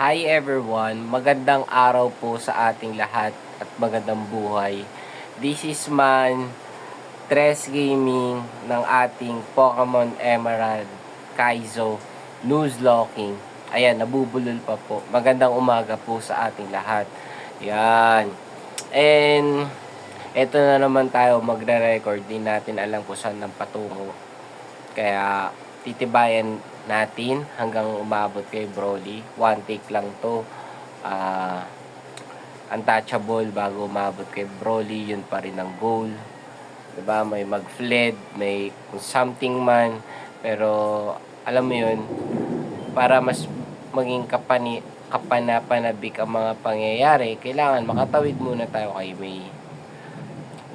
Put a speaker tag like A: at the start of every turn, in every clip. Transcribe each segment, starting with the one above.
A: Hi everyone, magandang araw po sa ating lahat at magandang buhay. This is Man Tres Gaming ng ating Pokemon Emerald Kaizo Nuzlocking. Ayan, nabubulol pa po. Magandang umaga po sa ating lahat. Yan. And eto na naman tayo magre-record. Di natin alam kung saan nang patungo. Kaya titibayan natin hanggang umabot kay Broly. One take lang to. Untouchable bago umabot kay Broly. Yun pa rin ang goal. Diba? May mag-fled, may something man. Pero alam mo yun, para mas maging kapanapanabik ang mga pangyayari, kailangan makatawid muna tayo kay May.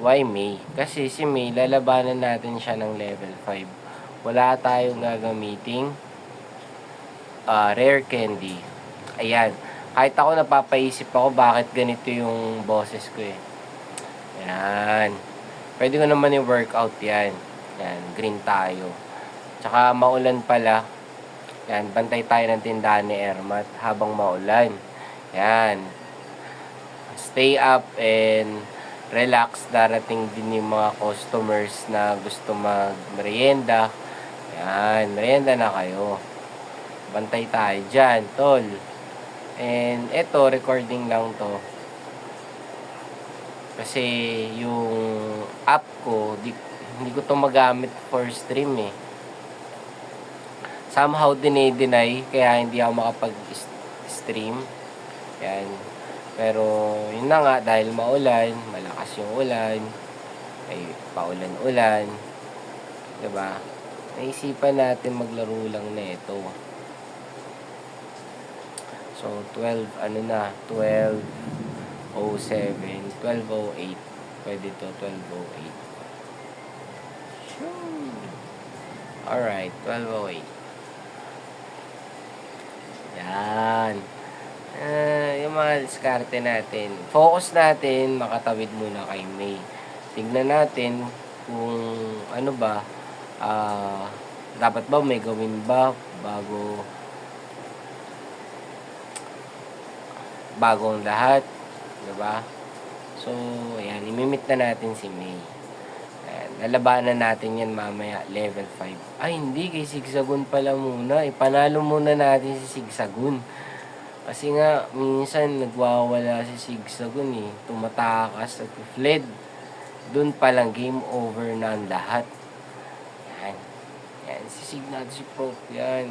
A: Why May? Kasi si May, lalabanan natin siya ng level 5. Wala tayong gagamiting rare candy. Ayan. Kahit ako napapaisip ako bakit ganito yung boses ko eh. Ayan. Pwede ko naman yung workout yan. Ayan. Green tayo. Tsaka maulan pala. Ayan. Bantay tayo ng tindahan ni Ermat habang maulan. Ayan. Stay up and relax. Darating din yung mga customers na gusto mag-merienda. Ayan. Merienda na kayo. Bantay tayo dyan, tol. And eto, recording lang to. Kasi yung app ko, hindi ko to magamit for stream eh. Somehow dinay-deny, kaya hindi ako makapag-stream. Yan. Pero yun na nga, dahil maulan, malakas yung ulan, ay paulan-ulan, diba? Naisipan natin maglaro lang na ito. So, 12:07, 12:08. Pwede to, 12:08. Alright, 12:08. Yan. Yung mga diskarte natin. Focus natin, makatawid muna kay May. Tignan natin kung ano ba, dapat ba may gawin ba bagong lahat, diba? So, ayan, imimit na natin si May. Ayan, lalabanan natin yan mamaya, level 5. Ay, hindi, kay Zigzagoon pala muna. Ipanalo muna natin si Zigzagoon. Kasi nga, minsan nagwawala si Zigzagoon eh. Tumatakas at fled. Doon palang game over na ang lahat. Ayan. Ayan, sisave natin si Prof. Yan.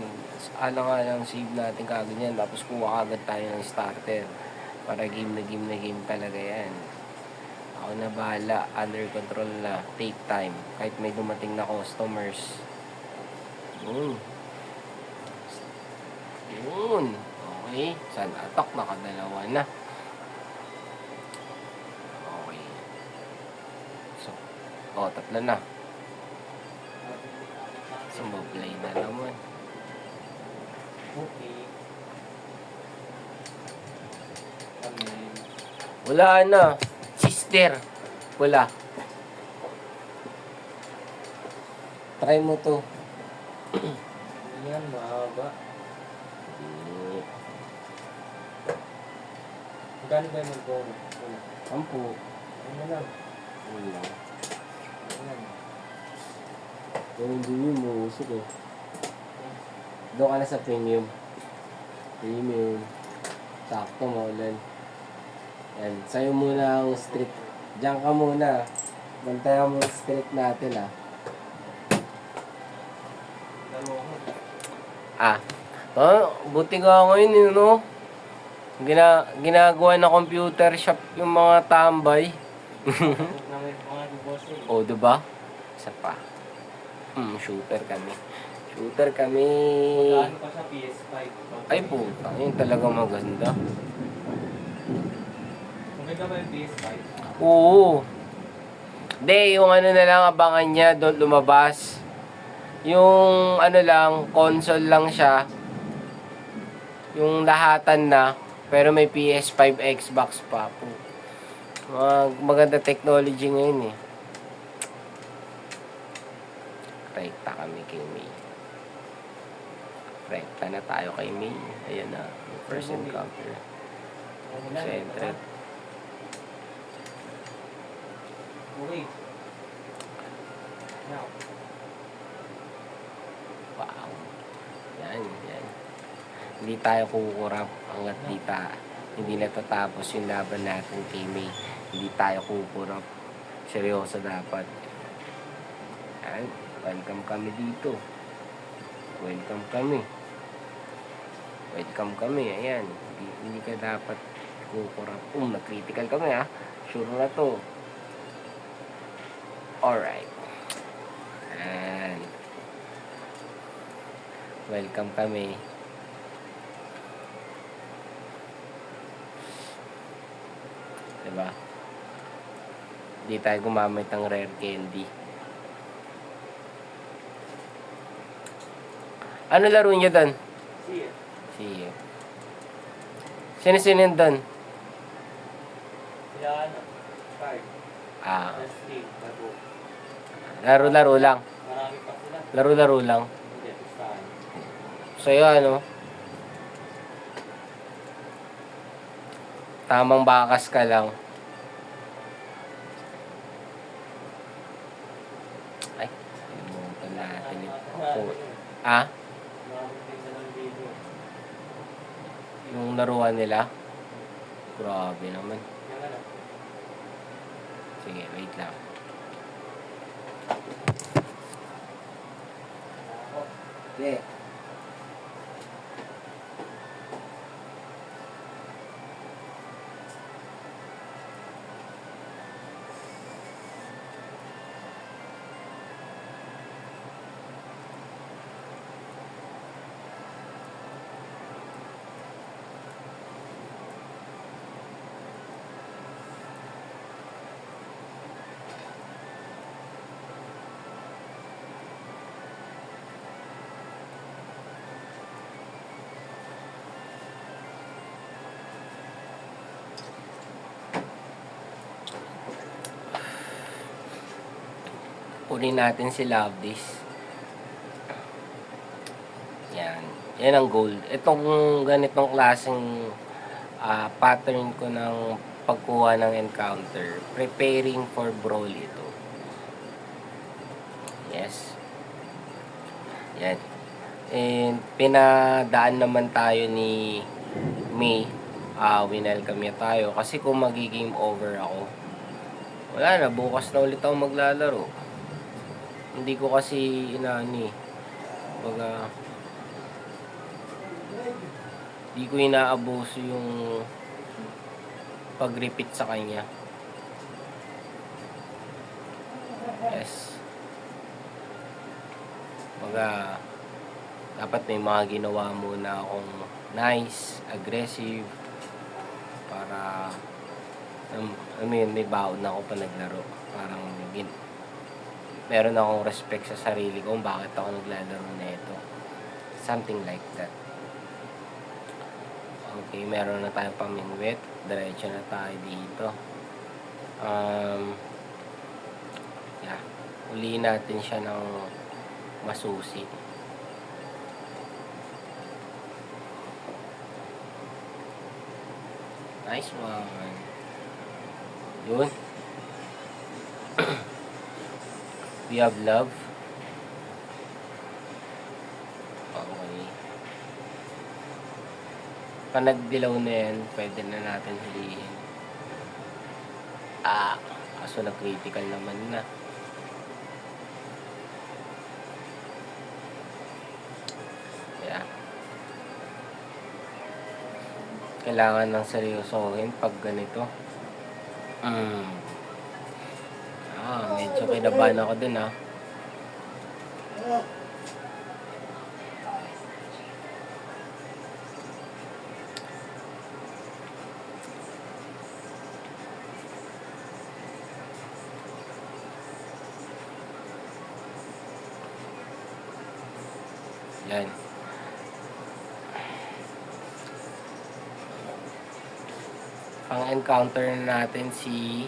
A: Alang-alang save natin kagad yan. Tapos kuha agad tayo ng starter. Para game na game talaga yan. Ako na bahala. Under control na. Take time. Kahit may dumating na customers. Yun. Yun. Okay. Sun attack. Nakadalawa na. Okay. So. Tatlo na. Sumablay na naman.
B: Okay.
A: Wala na. Sister. Wala. Try mo to.
B: Yan, mahaba. Magkano ba yung mag-bono?
A: Ampo.
B: Ano lang?
A: Wala.
B: Ayan.
A: Pero hindi yung musok eh. Doon ka na sa premium. Premium. Sakto, maulan. Yan. Sa'yo muna ang street. Diyan ka muna. Bantayan mo ang street natin ah. Buti nga ngayon yun no. Ginagawa na computer shop yung mga tambay. O, diba? Isa pa. Shooter kami. Shooter kami.
B: Magkano pa sa PS5?
A: Ay puta, yun talaga maganda.
B: Maganda ba yung PS5?
A: Oo. Hindi, yung ano na lang abangan niya doon lumabas. Yung ano lang, console lang siya. Yung lahatan na, pero may PS5, Xbox pa po. Maganda technology ngayon eh. Rekta kami kay May. Rekta na tayo kay May. Ayan na. First encounter. Center.
B: Okay. Now.
A: Wow. Yan. Hindi tayo kukurap hanggat hindi natatapos yung laban natin kay May. Hindi tayo kukurap. Seryoso dapat. Yan. Welcome kami dito. Welcome kami. Ayan. Hindi ka dapat kukurap. Nag-critical kami ha. Sure na to. Alright. Ayan. Welcome kami. Diba? Hindi tayo gumamit ng rare candy. Ano laro niyo doon?
B: See ya.
A: Sige. Sino yun doon?
B: Sila ano? Card. Testing. Laro.
A: Laro lang.
B: Marami pa sila.
A: Laro lang.
B: Hindi. Pustahan.
A: Sa'yo ano? Tamang bakas ka lang. Ay, limutan natin ito.
B: Marami din sa ng video.
A: Yung laruan nila? Grabe naman.
B: Yan ano?
A: Sige, wait lang.
B: Ako.
A: Hindi. Kunin natin si Loveless. Yan. Yan ang goal. Itong ganitong klaseng pattern ko ng pagkuha ng encounter. Preparing for brawl ito. Yes. Yan. And pinadaan naman tayo ni May. Winelcome niya tayo. Kasi kung magigame over ako, wala na. Bukas na ulit ako maglalaro. Hindi ko kasi inani. Baga, hindi ko inaabuso yung pag-repeat sa kanya. Yes. Baga, dapat may mga ginawa muna akong nice, aggressive, para may baon na ako pa naglaro. Parang meron akong respect sa sarili ko kung bakit ako naglalaro na ito. Something like that. Okay, meron na tayong pamingwit. Diretso na tayo dito. Yeah. Ulihin natin siya ng masusi. Nice one. Yun. We have love. Okay. Pag nagdilaw na yan, pwede na natin hulihin. Kaso nag-critical naman na. Yeah. Kailangan ng seryosohin pag ganito. Medyo kinabahan ako dun Yan. Pang-encounter natin si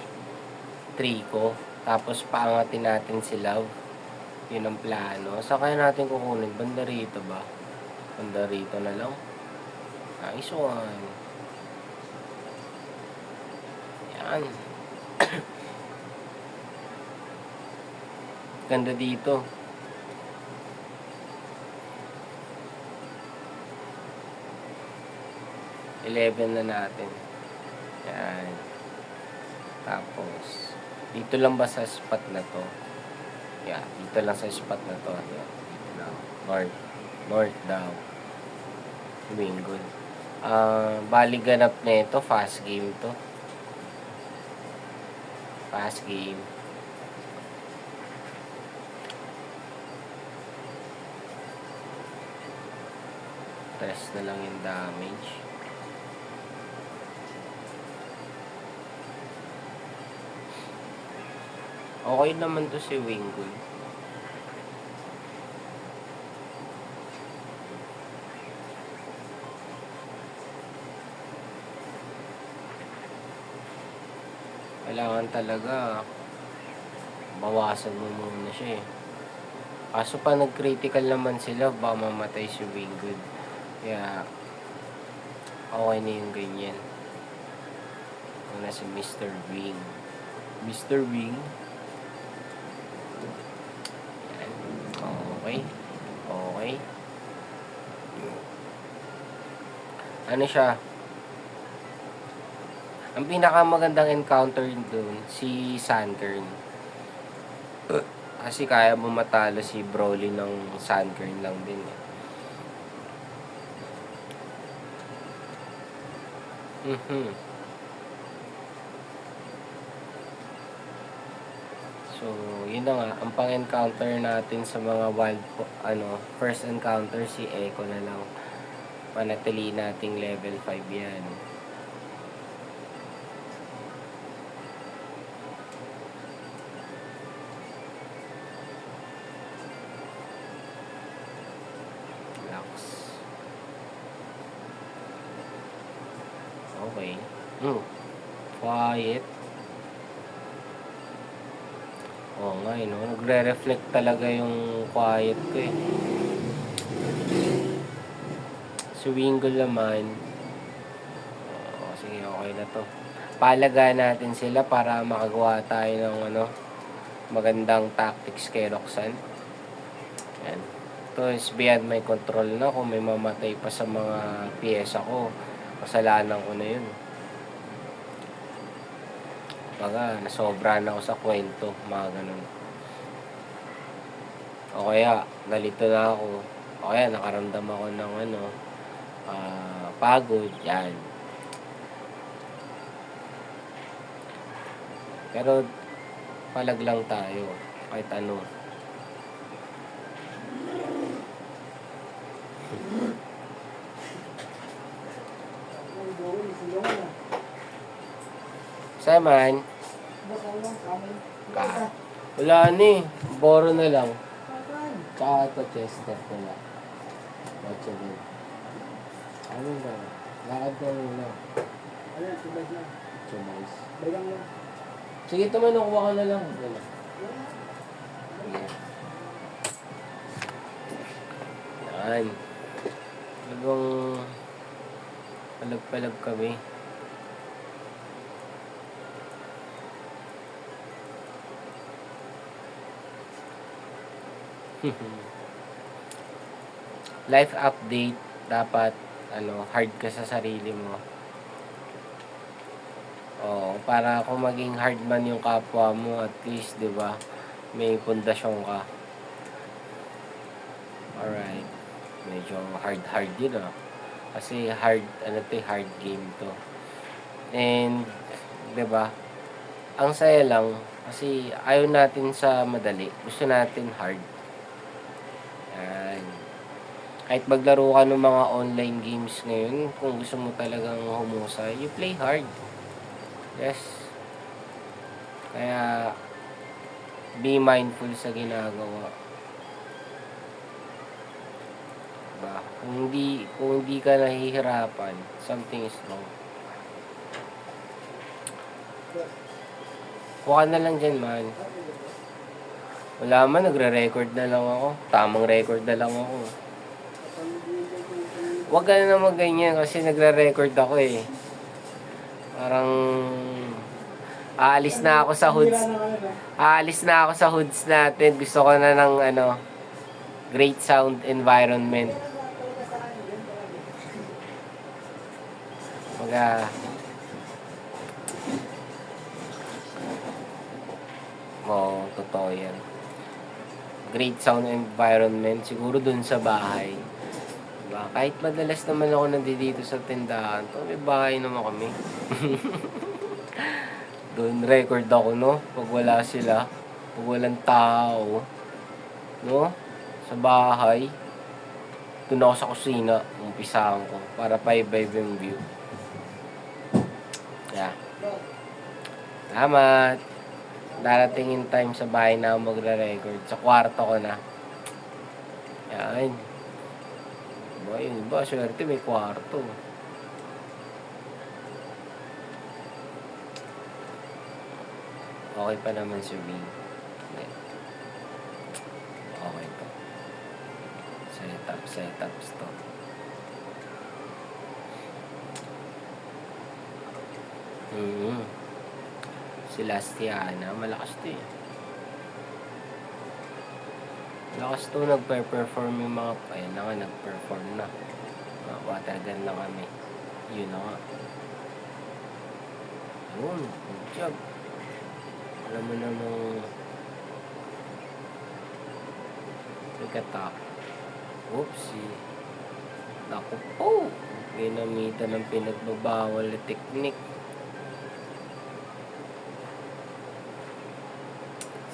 A: Trico. Tapos paangatin natin si Love. Yun ang plano. Saan kaya natin kukunin? Banda rito ba? Banda rito na lang. Nice one. Yan. Ganda dito. Eleven na natin. Yan. Tapos, dito lang ba sa spot na to? Yeah, dito lang sa spot na to. Yan. Dito lang. North. North daw. Wingon. Bali ganap na ito. Fast game to. Fast game. Test na lang yung damage. Okay naman to si Wingold. Kailangan talaga bawasan mo muna siya eh. Kaso pa nag-critical naman sila, baka mamatay si Wingold. Kaya okay na yung ganyan. Una si Mr. Wing. Mr. Wing. Yan. Okay. Okay. Ano siya? Ang pinakamagandang encounter doon, si Sunkern. Kasi kaya mo matalo si Broly ng Sunkern lang din eh. So, yun na nga. Ang pang-encounter natin sa mga wild, first encounter si Echo na lang. Panatili nating level 5 yan. Okay. Quiet. Oo nga no? Nagre-reflect talaga yung quiet ko eh. Si Wingold naman, sige, okay na to. Palagaan natin sila para makagawa tayo ng magandang tactics kay Roxanne. Yan. Ito is beyond my control na. Kung may mamatay pa sa mga piyesa ko, kasalanan ko na yun. Baga, nasobra na ako sa kwento, mga ganun. O kaya, nalito na ako. O kaya, nakaramdam ako ng pagod, yan. Pero, palag lang tayo, kahit ano. Saman. Wala ni. Boro na lang. Tsaka ito chester ko lang. Watcha din. Ano ba? Lakad na muna.
C: Ano, tubas na.
A: Chumais.
C: Bagang lang.
A: Sige, tumanong. Kuha ka na lang. Sige. Yan. Talagang palag-palag kami. Life update, dapat hard ka sa sarili mo. Para kung maging hard man yung kapwa mo, at least 'di ba, may pundasyon ka. Alright. Medyo hard yun Kasi hard game to. And 'di ba? Ang saya lang kasi ayaw natin sa madali. Gusto natin hard. Yan. Kahit maglaro ka ng mga online games ngayon, kung gusto mo talagang humusay, you play hard. Yes. Kaya, be mindful sa ginagawa. Diba? Kung hindi ka nahihirapan, something is wrong. Kuha na lang dyan, man. Wala man, nagre-record na lang ako. Tamang record na lang ako. Huwag ka na naman ganyan kasi nagre-record ako eh. Parang aalis na ako sa hoods.
C: Bira na kami, no?
A: Aalis na ako sa hoods natin. Gusto ko na ng great sound environment. Mga totoo yan. Great sound environment siguro dun sa bahay. Diba? Kahit madalas naman ako nandito sa tindahan to, may bahay naman kami. Doon record ako, no? Pag wala sila, pag walang tao, no? Sa bahay, doon ako sa kusina, umpisahan ko, para pa-vibe yung view. Yeah. Salamat. Darating yung time sa bahay na ako magre-record. Sa kwarto ko na. Yan. Diba, yung iba, swerte may kwarto. Okay pa naman si Wing. Okay pa. Setups to. Si Lastiana, malakas to eh. Malakas to, nagpe-perform yung mga, ayun na nga, nag-perform na. Mga water gun na kami. Yun na nga. Yun, good job. Alam mo namang nagkatak. Oopsie. Naku po. Ginamitan ng pinagbabawal na technique.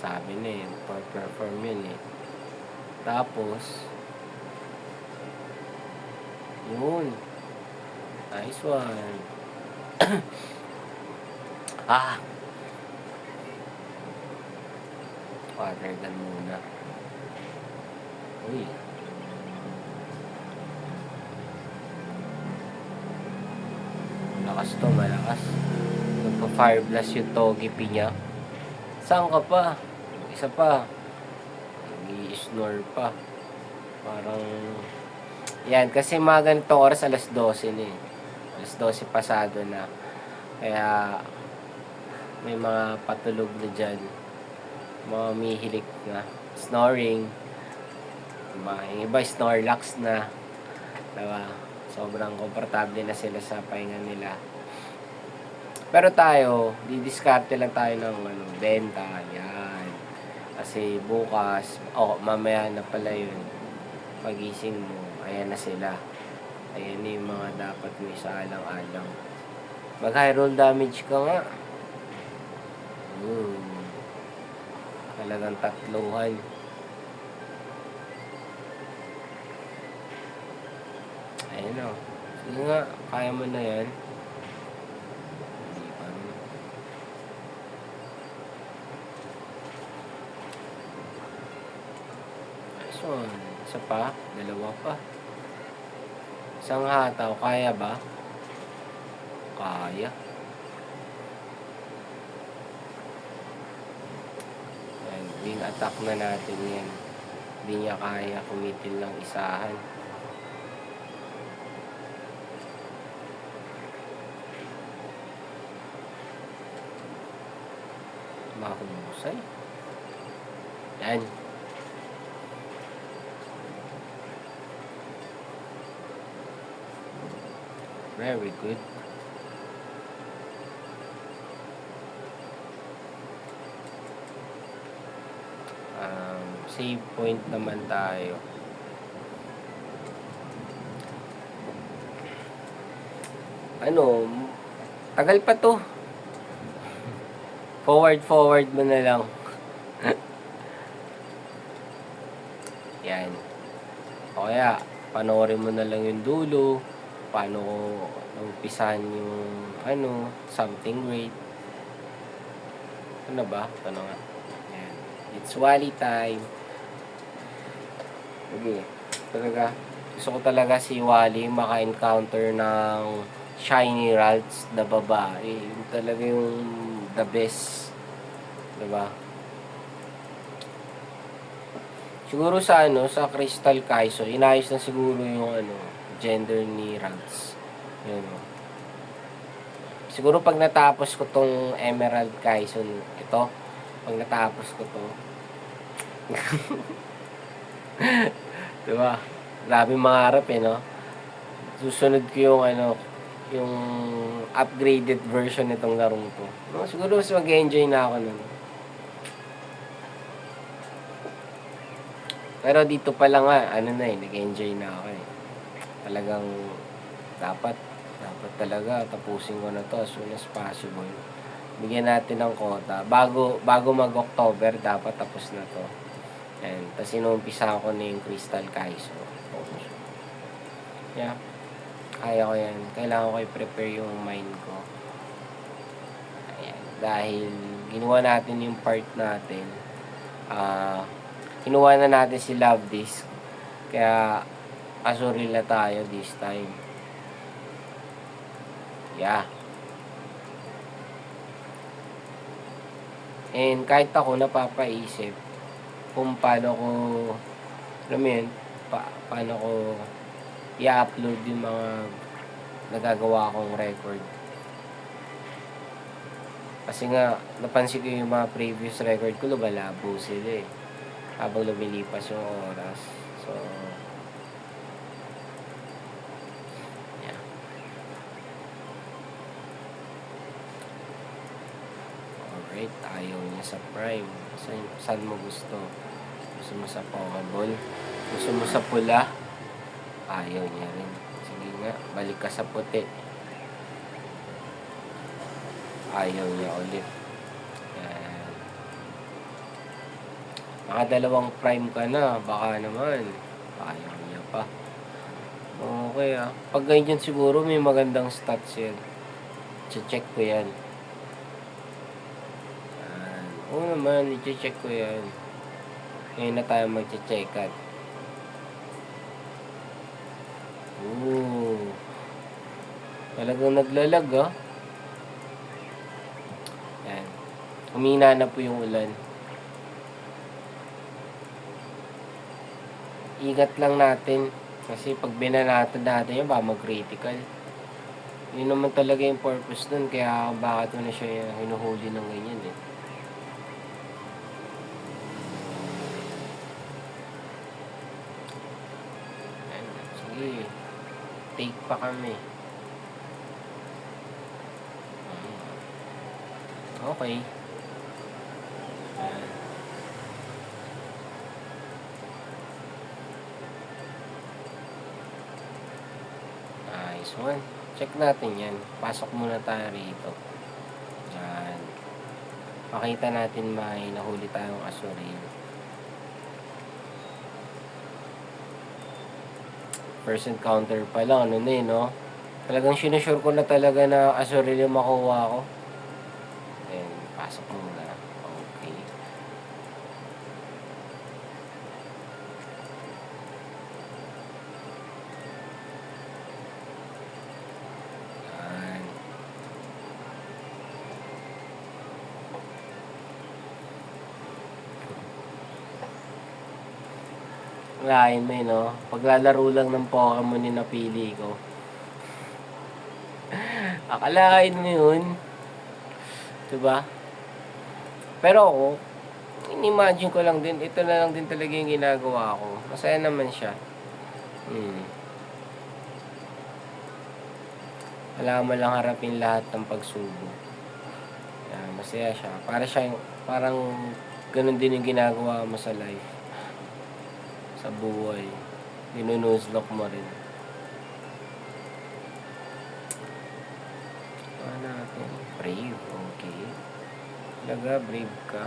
A: Sabi na yun, perform yun eh. Tapos, yun. Nice one. Water gun muna. Uy. Malakas to, malakas. Nagpa-fire blast yung Togepi niya. Saan ka pa? Isa pa. Nag-i-snore pa. Parang, yan, kasi mga ganitong oras, alas 12 na eh. Alas 12 pasado na. Kaya, may mga patulog na dyan. Mga mihilik na. Snoring. Yung iba, snorlax na. Diba? Sobrang komportable na sila sa pahinga nila. Pero tayo, didiskarte lang tayo ng benta. Yan. Kasi bukas, mamaya na pala yun. Pagising mo, ayan na sila. Ayan yung mga dapat mo isaalang-alang. Mag-high roll damage ka nga. Talagang tatluhan. Ayan o. Sige nga, kaya mo na yan. Hindi pa rin. Nice one. Isa pa, dalawa pa. Isang hataw, kaya ba? Kaya. Ayan, wing attack na natin yan. Hindi niya kaya kumitil ng isahan. Makumusay. Yan. Very good. Save point naman tayo. Tagal pa to. Forward mo na lang. Yan. O kaya, panoorin mo na lang yung dulo. Paano umpisahan yung something great. Ano ba? Ano nga? Yan. It's Wally time. Okay. Gusto ko talaga si Wally maka-encounter ng shiny Ralts na babae. Yung talaga yung the best. Diba? Siguro sa Crystal Kaiso, inayos na siguro yung gender ni Ralphs. Yun, oh. Siguro pag natapos ko tong Emerald Kaison, ito, pag natapos ko to, diba? Grabe mangarap eh, no? Susunod ko yung yung upgraded version nitong larong to. No, siguro mas mag-enjoy na ako nun. Pero dito pa lang nga, nag-enjoy na ako eh. Talagang dapat talaga tapusin ko na to as soon as possible. Bigyan natin ng quota. Bago mag-October, dapat tapos na to. And tapos inuumpisa ko na yung Crystal Kaiso. Yeah. Kaya ko yan. Kailangan ko i-prepare yung mind ko. Ayan. Dahil ginawa natin yung part natin. Kinuha na natin si Love Disc. Kaya Azurilla tayo this time. Yeah. And kahit ako napapaisip kung paano ko, alam mo yun, paano ko i-upload yung mga nagagawa kong record. Kasi nga, napansin ko yung mga previous record ko, lumalabo sila eh. Habang lumilipas yung oras. So, yeah. Alright, ayaw niya sa Prime. Saan mo gusto? Gusto mo sa Pokeball? Gusto mo sa pula? Ayaw niya rin. Sige nga, balik ka sa puti. Ayaw niya ulit. Yan. Nakadalawang Prime ka na. Baka naman. Ayaw niya pa. Okay ah. Pag ganyan siguro may magandang stats yan. Check ko yan. Yan. Oo naman, i-check ko yan. Ngayon na tayo mag-check out. Ooh. Talagang naglalag ah. Yan. Humina na po yung ulan. Ingat lang natin. Kasi pag binanatan natin yun, baka mag-critical. Yun naman talaga yung purpose nun. Kaya bakit na siya hinuhuli ng ganyan eh. Yan. Sige. Take pa kami. Okay. Yan. Nice one. Check natin yan. Pasok muna tayo rito. Yan. Makita natin may nahuli tayong Azurill. First encounter pa lang, ano na eh, no? Talagang sinusure ko na talaga na Azurill yung makuha ko. Then, pasok muna. Okay. Yan. Lain mo eh, no? Paglalaro lang ng Pokemon yung napili ko. Akalain mo yun. Diba? Pero ako, in-imagine ko lang din, ito na lang din talaga yung ginagawa ko. Masaya naman siya. Wala mo lang harapin lahat ng pagsubok. Yan, masaya siya. Parang ganun din yung ginagawa mo sa life. Sa buhay. Ninunuzlok mo rin. Ano natin? Brave. Okay. Talaga, brave ka.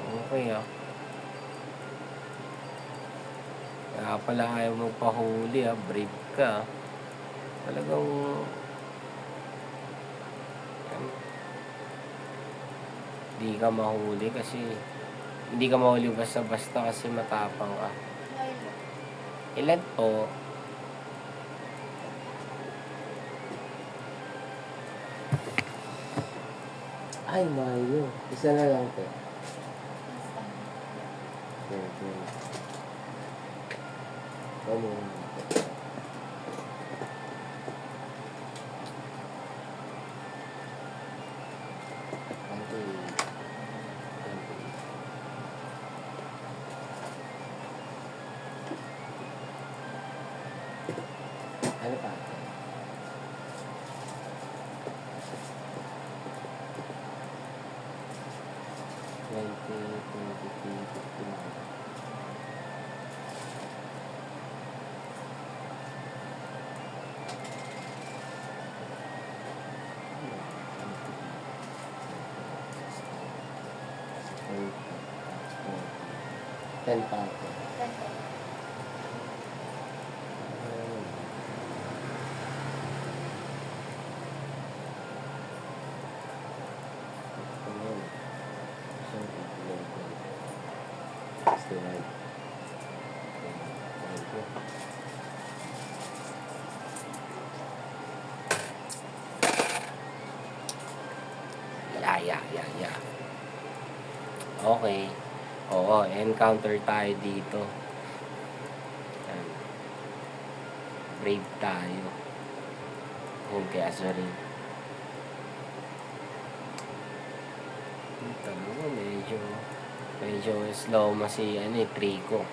A: Okay ah. Kaya pala ayaw magpahuli ah. Brave ka. Talagang hindi ka mahuli kasi hindi ka mahuli basta-basta kasi matapang ka. Ilan po? Ay, Mayo. Isa na lang po. Okay. Come on. Ano pa? Ten pa. Yeah. Okay. Oo, encounter tayo dito. Yan. Brave tayo. Yun kay Azurin. Talaga, medyo slow mo si, Trico.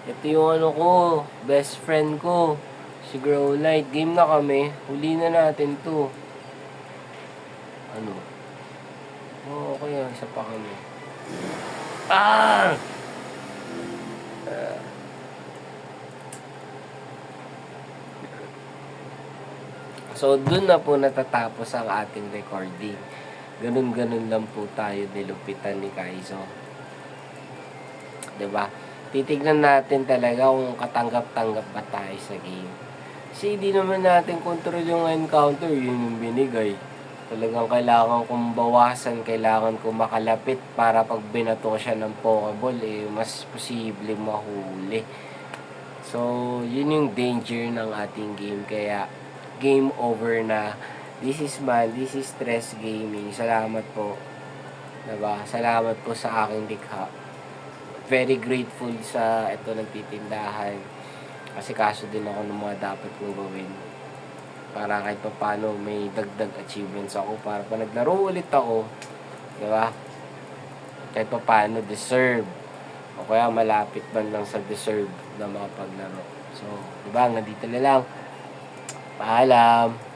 A: Ito yung best friend ko. Si Growlite. Game na kami. Huli na natin to. Okay, isa pa kami. So, dun na po natatapos ang ating recording. Ganun-ganun lang po tayo nilupitan ni Kaizo. 'Di ba? Titignan natin talaga kung katanggap-tanggap ba tayo sa game. Kasi hindi naman natin control yung encounter, yun yung binigay. Talagang kailangan kong bawasan, kailangan kong makalapit para pag binato ko siya ng Pokeball, mas posible mahuli. So, yun yung danger ng ating game. Kaya, game over na. This is Stress Gaming. Salamat po. Diba? Salamat po sa aking likha. Very grateful sa ito nagtitindahan. Kasi kaso din ako ng mga dapat kong gawin. Para kahit pa paano may dagdag achievements ako. Para pa naglaro ulit ako. Diba? Kahit pa paano deserve. O kaya malapit man lang sa deserve na mga paglaro. So, diba? Nga dito na lang. Paalam.